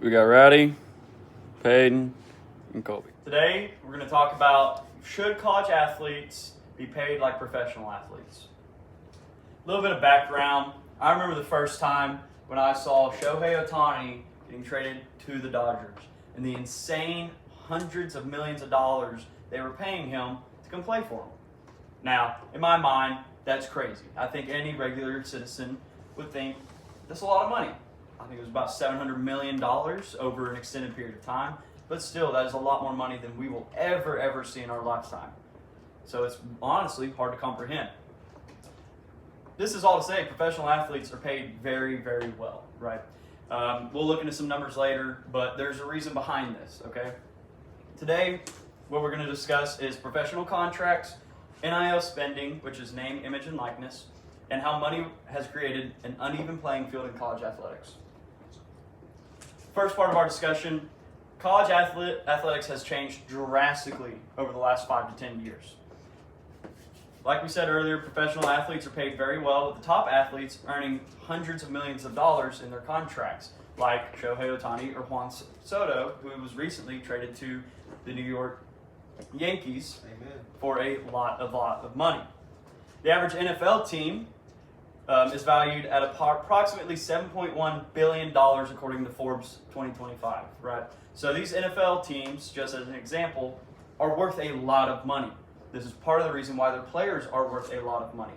We got Rowdy, Peyton, and Colby. Today, we're going to talk about should college athletes be paid like professional athletes? A little bit of background. I remember the first time when I saw Shohei Ohtani getting traded to the Dodgers and the insane hundreds of millions of dollars they were paying him to come play for them. Now, in my mind, that's crazy. I think any regular citizen would think that's a lot of money. I think it was about $700 million over an extended period of time. But still, that is a lot more money than we will ever see in our lifetime. So it's honestly hard to comprehend. This is all to say professional athletes are paid very well, right? We'll look into some numbers later, but there's a reason behind this, okay? Today, what we're going to discuss is professional contracts, NIL spending, which is name, image, and likeness, and how money has created an uneven playing field in college athletics. First part of our discussion, college athletics has changed drastically over the last 5 to 10 years. Like we said earlier, professional athletes are paid very well, with the top athletes earning hundreds of millions of dollars in their contracts, like Shohei Ohtani or Juan Soto, who was recently traded to the New York Yankees for a lot of money. The average NFL team is valued at approximately $7.1 billion according to Forbes 2025, right? So these NFL teams, just as an example, are worth a lot of money. This is part of the reason why their players are worth a lot of money.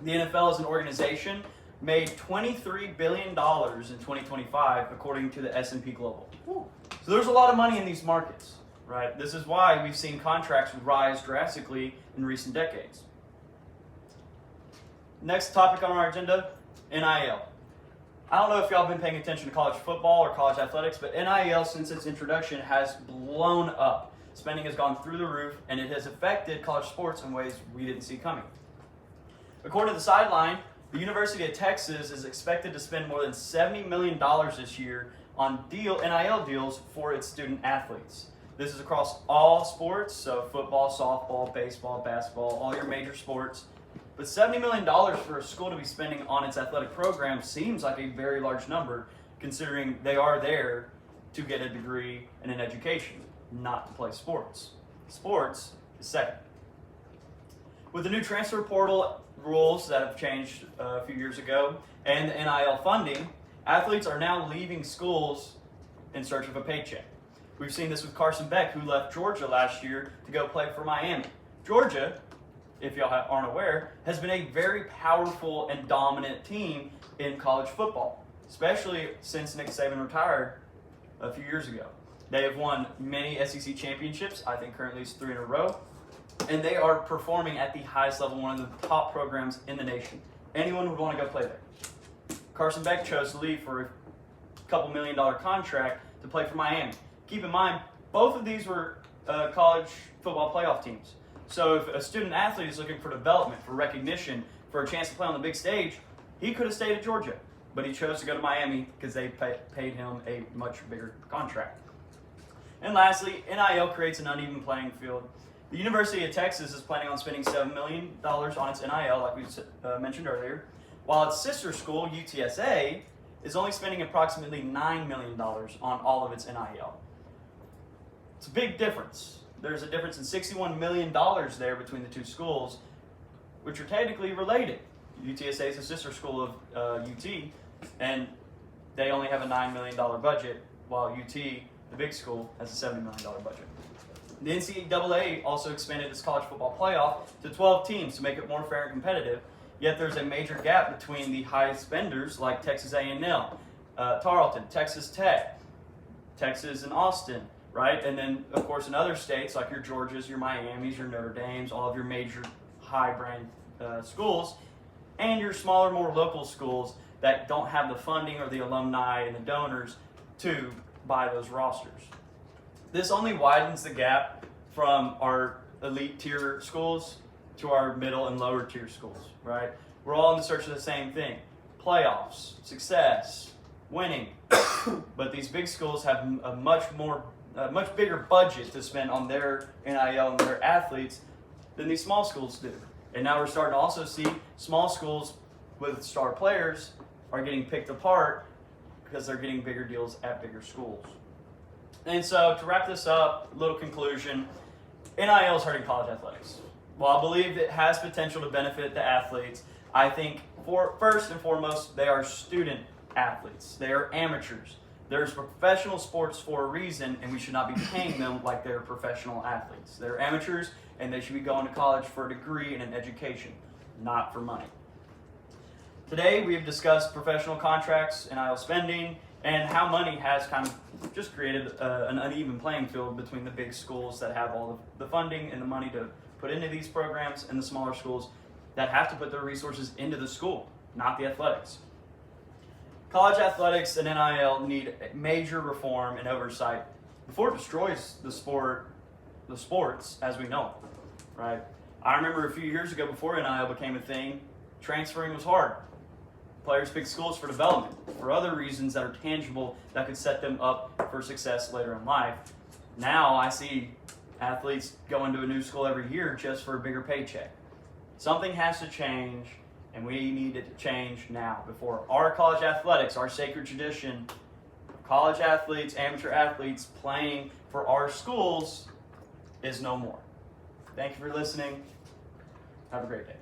The NFL as an organization made $23 billion in 2025 according to the S&P Global. So there's a lot of money in these markets, right? This is why we've seen contracts rise drastically in recent decades. Next topic on our agenda, NIL. I don't know if y'all have been paying attention to college football or college athletics, but NIL since its introduction has blown up. Spending has gone through the roof, and it has affected college sports in ways we didn't see coming. According to the Sideline, the University of Texas is expected to spend more than $70 million this year on NIL deals for its student athletes. This is across all sports, so football, softball, baseball, basketball, all your major sports. But $70 million for a school to be spending on its athletic program seems like a very large number, considering they are there to get a degree and an education, not to play sports. Sports is second. With the new transfer portal rules that have changed a few years ago and the NIL funding, athletes are now leaving schools in search of a paycheck. We've seen this with Carson Beck, who left Georgia last year to go play for Miami. Georgia, if y'all aren't aware, has been a very powerful and dominant team in college football, especially since Nick Saban retired a few years ago. They have won many SEC championships, I think currently it's 3 in a row, and they are performing at the highest level, one of the top programs in the nation. Anyone would want to go play there. Carson Beck chose to leave for a couple $1 million contract to play for Miami. Keep in mind, both of these were college football playoff teams. So if a student athlete is looking for development, for recognition, for a chance to play on the big stage, he could have stayed at Georgia, but he chose to go to Miami because they paid him a much bigger contract. And lastly, NIL creates an uneven playing field. The University of Texas is planning on spending $7 million on its NIL, like we mentioned earlier, while its sister school, UTSA, is only spending approximately $9 million on all of its NIL. It's a big difference. There's a difference in $61 million there between the two schools, which are technically related. UTSA is a sister school of UT, and they only have a $9 million budget, while UT, the big school, has a $70 million budget. The NCAA also expanded its college football playoff to 12 teams to make it more fair and competitive, yet there's a major gap between the highest spenders like Texas A&M, Tarleton, Texas Tech, Texas and Austin, right? And then, of course, in other states like your Georgias, your Miamis, your Notre Dames, all of your major high-brand schools, and your smaller, more local schools that don't have the funding or the alumni and the donors to buy those rosters. This only widens the gap from our elite tier schools to our middle and lower tier schools, right? We're all in the search of the same thing: playoffs, success, winning. But these big schools have a much bigger budget to spend on their NIL and their athletes than these small schools do. And now we're starting to also see small schools with star players are getting picked apart because they're getting bigger deals at bigger schools. And so to wrap this up, little conclusion, NIL is hurting college athletics. While I believe it has potential to benefit the athletes, I think first and foremost, they are student athletes. They are amateurs. There's professional sports for a reason, and we should not be paying them like they're professional athletes. They're amateurs, and they should be going to college for a degree and an education, not for money. Today, we have discussed professional contracts, NIL spending, and how money has kind of just created an uneven playing field between the big schools that have all the funding and the money to put into these programs and the smaller schools that have to put their resources into the school, not the athletics. College athletics and NIL need major reform and oversight before it destroys the sports as we know it, right? I remember a few years ago before NIL became a thing, transferring was hard. Players pick schools for development, for other reasons that are tangible that could set them up for success later in life. Now I see athletes go into a new school every year just for a bigger paycheck. Something has to change, and we need it to change now before our college athletics, our sacred tradition, college athletes, amateur athletes playing for our schools is no more. Thank you for listening. Have a great day.